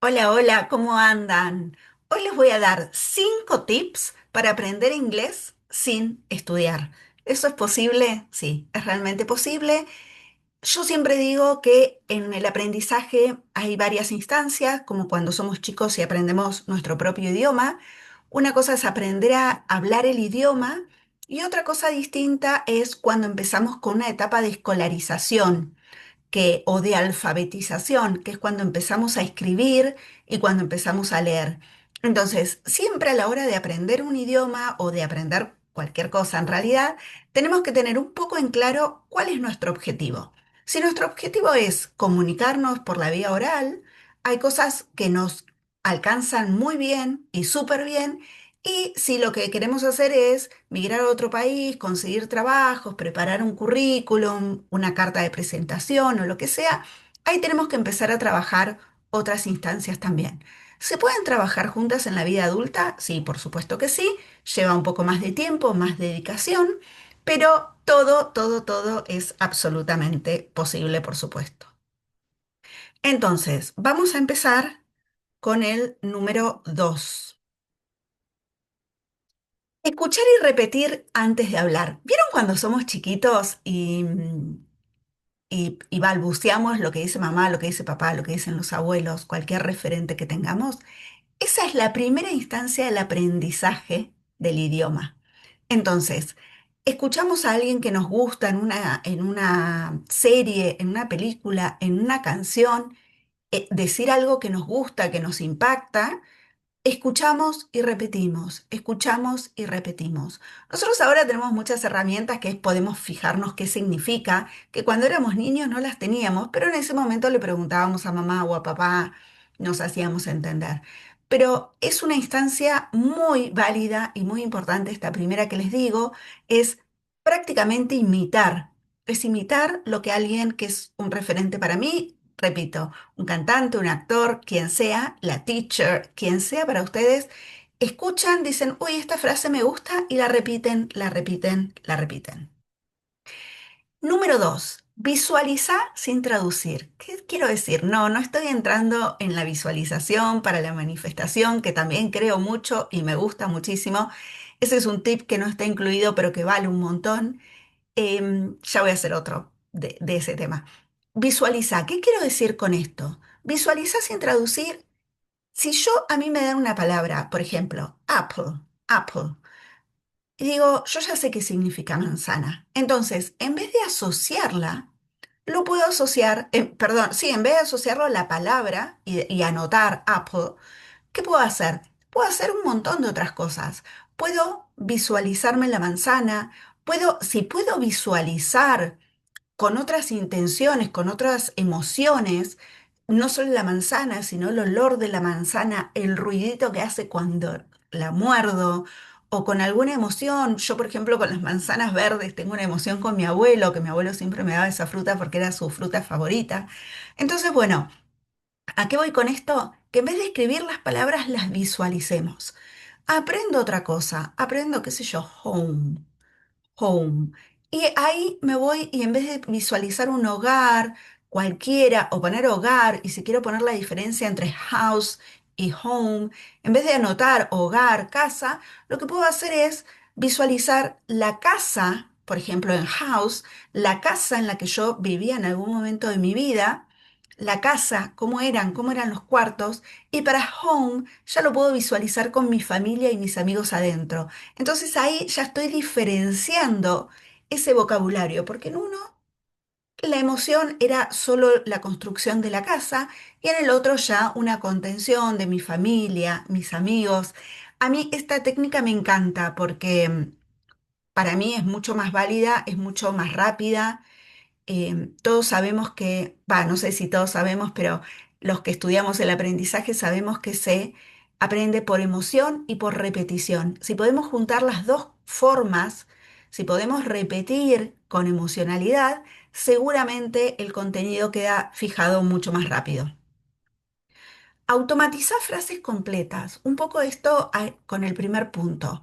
Hola, hola, ¿cómo andan? Hoy les voy a dar 5 tips para aprender inglés sin estudiar. ¿Eso es posible? Sí, es realmente posible. Yo siempre digo que en el aprendizaje hay varias instancias, como cuando somos chicos y aprendemos nuestro propio idioma. Una cosa es aprender a hablar el idioma y otra cosa distinta es cuando empezamos con una etapa de escolarización o de alfabetización, que es cuando empezamos a escribir y cuando empezamos a leer. Entonces, siempre a la hora de aprender un idioma o de aprender cualquier cosa en realidad, tenemos que tener un poco en claro cuál es nuestro objetivo. Si nuestro objetivo es comunicarnos por la vía oral, hay cosas que nos alcanzan muy bien y súper bien. Y si lo que queremos hacer es migrar a otro país, conseguir trabajos, preparar un currículum, una carta de presentación o lo que sea, ahí tenemos que empezar a trabajar otras instancias también. ¿Se pueden trabajar juntas en la vida adulta? Sí, por supuesto que sí. Lleva un poco más de tiempo, más dedicación, pero todo es absolutamente posible, por supuesto. Entonces, vamos a empezar con el número 2. Escuchar y repetir antes de hablar. ¿Vieron cuando somos chiquitos y balbuceamos lo que dice mamá, lo que dice papá, lo que dicen los abuelos, cualquier referente que tengamos? Esa es la primera instancia del aprendizaje del idioma. Entonces, escuchamos a alguien que nos gusta en una serie, en una película, en una canción, decir algo que nos gusta, que nos impacta. Escuchamos y repetimos, escuchamos y repetimos. Nosotros ahora tenemos muchas herramientas que podemos fijarnos qué significa, que cuando éramos niños no las teníamos, pero en ese momento le preguntábamos a mamá o a papá, nos hacíamos entender. Pero es una instancia muy válida y muy importante, esta primera que les digo, es prácticamente imitar. Es imitar lo que alguien que es un referente para mí, repito, un cantante, un actor, quien sea, la teacher, quien sea para ustedes, escuchan, dicen, uy, esta frase me gusta y la repiten, la repiten, la repiten. Número 2, visualiza sin traducir. ¿Qué quiero decir? No estoy entrando en la visualización para la manifestación, que también creo mucho y me gusta muchísimo. Ese es un tip que no está incluido, pero que vale un montón. Ya voy a hacer otro de ese tema. Visualiza. ¿Qué quiero decir con esto? Visualiza sin traducir. Si a mí me dan una palabra, por ejemplo, apple, y digo, yo ya sé qué significa manzana. Entonces, en vez de asociarla, lo puedo asociar, perdón, sí, en vez de asociarlo a la palabra y anotar apple, ¿qué puedo hacer? Puedo hacer un montón de otras cosas. Puedo visualizarme la manzana, si puedo visualizar con otras intenciones, con otras emociones, no solo la manzana, sino el olor de la manzana, el ruidito que hace cuando la muerdo, o con alguna emoción. Yo, por ejemplo, con las manzanas verdes tengo una emoción con mi abuelo, que mi abuelo siempre me daba esa fruta porque era su fruta favorita. Entonces, bueno, ¿a qué voy con esto? Que en vez de escribir las palabras, las visualicemos. Aprendo otra cosa, aprendo, qué sé yo, home. Y ahí me voy y en vez de visualizar un hogar cualquiera o poner hogar, y si quiero poner la diferencia entre house y home, en vez de anotar hogar, casa, lo que puedo hacer es visualizar la casa, por ejemplo en house, la casa en la que yo vivía en algún momento de mi vida. La casa, cómo eran los cuartos, y para home ya lo puedo visualizar con mi familia y mis amigos adentro. Entonces ahí ya estoy diferenciando ese vocabulario, porque en uno la emoción era solo la construcción de la casa y en el otro ya una contención de mi familia, mis amigos. A mí esta técnica me encanta porque para mí es mucho más válida, es mucho más rápida. Todos sabemos que, no sé si todos sabemos, pero los que estudiamos el aprendizaje sabemos que se aprende por emoción y por repetición. Si podemos juntar las dos formas, si podemos repetir con emocionalidad, seguramente el contenido queda fijado mucho más rápido. Automatizar frases completas. Un poco esto con el primer punto.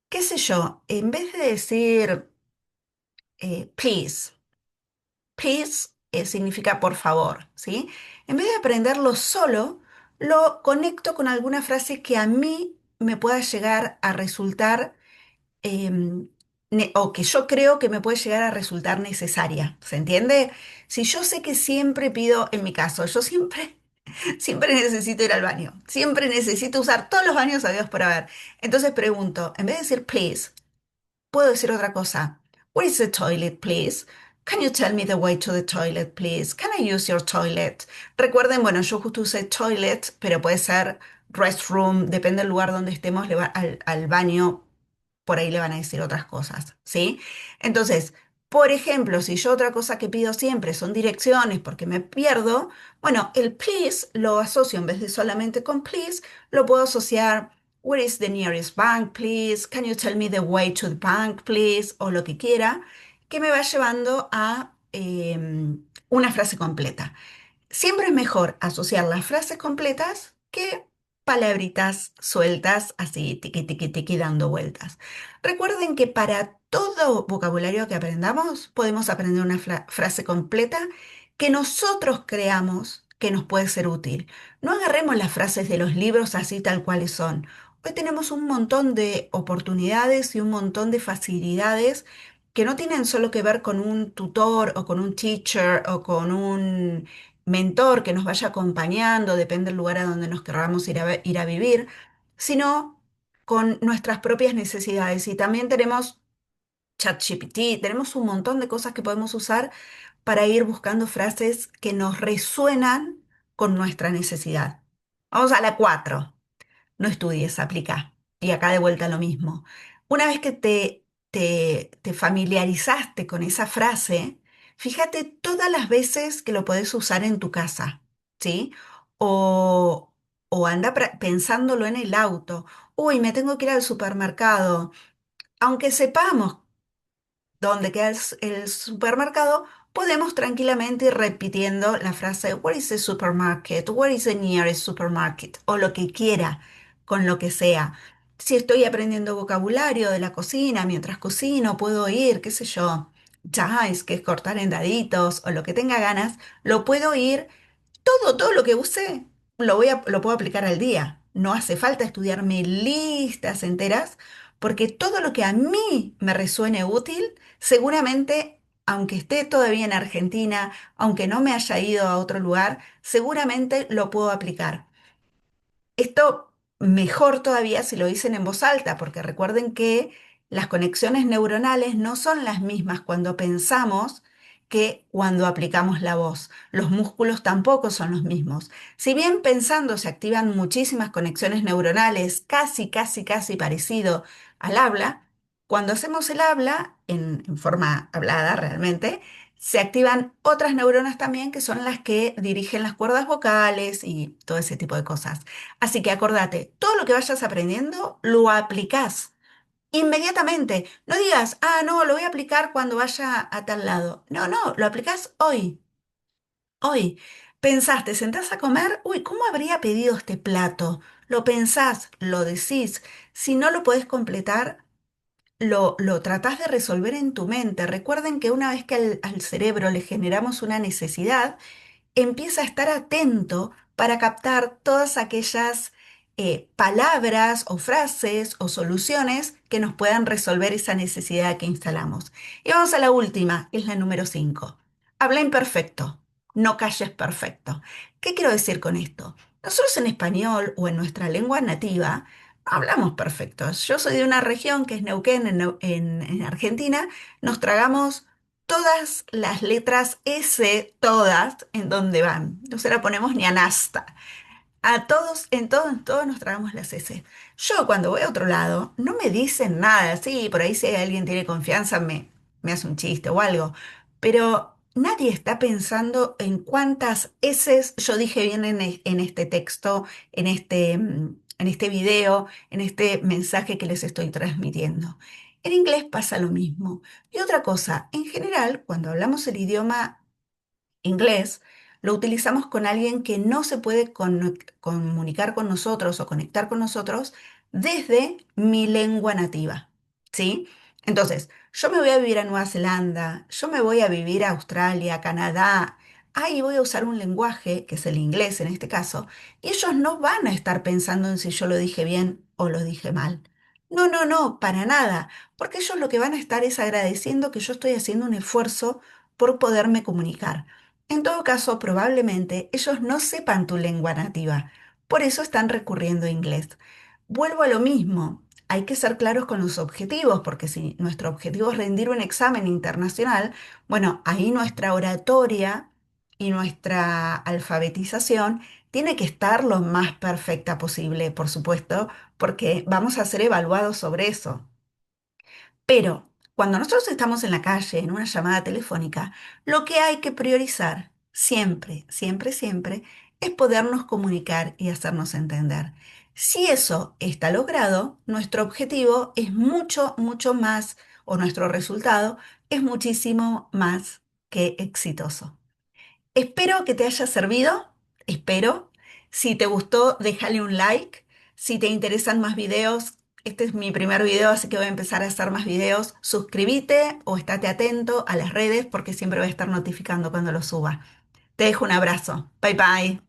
¿Qué sé yo? En vez de decir please. Please significa por favor, ¿sí? En vez de aprenderlo solo, lo conecto con alguna frase que a mí me pueda llegar a resultar, em, o que yo creo que me puede llegar a resultar necesaria. ¿Se entiende? Si yo sé que siempre pido, en mi caso, yo siempre, siempre necesito ir al baño, siempre necesito usar todos los baños habidos por haber. Entonces pregunto, en vez de decir please, puedo decir otra cosa. Where is the toilet, please? Can you tell me the way to the toilet, please? Can I use your toilet? Recuerden, bueno, yo justo usé toilet, pero puede ser restroom, depende del lugar donde estemos, al baño, por ahí le van a decir otras cosas, ¿sí? Entonces, por ejemplo, si yo otra cosa que pido siempre son direcciones porque me pierdo, bueno, el please lo asocio en vez de solamente con please, lo puedo asociar. Where is the nearest bank, please? Can you tell me the way to the bank, please? O lo que quiera, que me va llevando a una frase completa. Siempre es mejor asociar las frases completas que palabritas sueltas, así tiqui, tiqui, tiqui, dando vueltas. Recuerden que para todo vocabulario que aprendamos, podemos aprender una frase completa que nosotros creamos que nos puede ser útil. No agarremos las frases de los libros así tal cuales son. Hoy tenemos un montón de oportunidades y un montón de facilidades que no tienen solo que ver con un tutor o con un teacher o con un mentor que nos vaya acompañando, depende del lugar a donde nos queramos ir a vivir, sino con nuestras propias necesidades. Y también tenemos ChatGPT, tenemos un montón de cosas que podemos usar para ir buscando frases que nos resuenan con nuestra necesidad. Vamos a la 4. No estudies, aplica. Y acá de vuelta lo mismo. Una vez que te familiarizaste con esa frase, fíjate todas las veces que lo podés usar en tu casa, ¿sí? O, o anda pensándolo en el auto. Uy, me tengo que ir al supermercado. Aunque sepamos donde queda el supermercado, podemos tranquilamente ir repitiendo la frase Where is the supermarket? Where is the nearest supermarket? O lo que quiera, con lo que sea. Si estoy aprendiendo vocabulario de la cocina, mientras cocino, puedo ir, qué sé yo, dice, que es cortar en daditos, o lo que tenga ganas, lo puedo ir todo lo que use lo puedo aplicar al día. No hace falta estudiarme listas enteras, porque todo lo que a mí me resuene útil, seguramente, aunque esté todavía en Argentina, aunque no me haya ido a otro lugar, seguramente lo puedo aplicar. Esto mejor todavía si lo dicen en voz alta, porque recuerden que las conexiones neuronales no son las mismas cuando pensamos que cuando aplicamos la voz. Los músculos tampoco son los mismos. Si bien pensando se activan muchísimas conexiones neuronales, casi, casi, casi parecido al habla, cuando hacemos el habla en forma hablada realmente, se activan otras neuronas también que son las que dirigen las cuerdas vocales y todo ese tipo de cosas. Así que acordate, todo lo que vayas aprendiendo lo aplicás inmediatamente. No digas, ah, no, lo voy a aplicar cuando vaya a tal lado. No, no, lo aplicás hoy. Hoy. Pensás, te sentás a comer, uy, ¿cómo habría pedido este plato? Lo pensás, lo decís. Si no lo podés completar, lo tratás de resolver en tu mente. Recuerden que una vez que al cerebro le generamos una necesidad, empieza a estar atento para captar todas aquellas palabras o frases o soluciones que nos puedan resolver esa necesidad que instalamos. Y vamos a la última, que es la número 5. Habla imperfecto, no calles perfecto. ¿Qué quiero decir con esto? Nosotros en español o en nuestra lengua nativa hablamos perfecto. Yo soy de una región que es Neuquén, en Argentina. Nos tragamos todas las letras S, todas, en donde van. No se la ponemos ni a nasta. A todos, en todos nos tragamos las S. Yo cuando voy a otro lado, no me dicen nada. Sí, por ahí si alguien tiene confianza me hace un chiste o algo. Pero nadie está pensando en cuántas S yo dije bien en este texto, en este video, en este mensaje que les estoy transmitiendo. En inglés pasa lo mismo. Y otra cosa, en general, cuando hablamos el idioma inglés, lo utilizamos con alguien que no se puede comunicar con nosotros o conectar con nosotros desde mi lengua nativa, ¿sí? Entonces, yo me voy a vivir a Nueva Zelanda, yo me voy a vivir a Australia, Canadá, ahí voy a usar un lenguaje, que es el inglés en este caso, y ellos no van a estar pensando en si yo lo dije bien o lo dije mal. No, no, no, para nada, porque ellos lo que van a estar es agradeciendo que yo estoy haciendo un esfuerzo por poderme comunicar. En todo caso, probablemente ellos no sepan tu lengua nativa, por eso están recurriendo a inglés. Vuelvo a lo mismo. Hay que ser claros con los objetivos, porque si nuestro objetivo es rendir un examen internacional, bueno, ahí nuestra oratoria y nuestra alfabetización tiene que estar lo más perfecta posible, por supuesto, porque vamos a ser evaluados sobre eso. Pero cuando nosotros estamos en la calle, en una llamada telefónica, lo que hay que priorizar siempre, siempre, siempre es podernos comunicar y hacernos entender. Si eso está logrado, nuestro objetivo es mucho, mucho más, o nuestro resultado es muchísimo más que exitoso. Espero que te haya servido, espero. Si te gustó, déjale un like. Si te interesan más videos, este es mi primer video, así que voy a empezar a hacer más videos. Suscríbete o estate atento a las redes porque siempre voy a estar notificando cuando los suba. Te dejo un abrazo. Bye bye.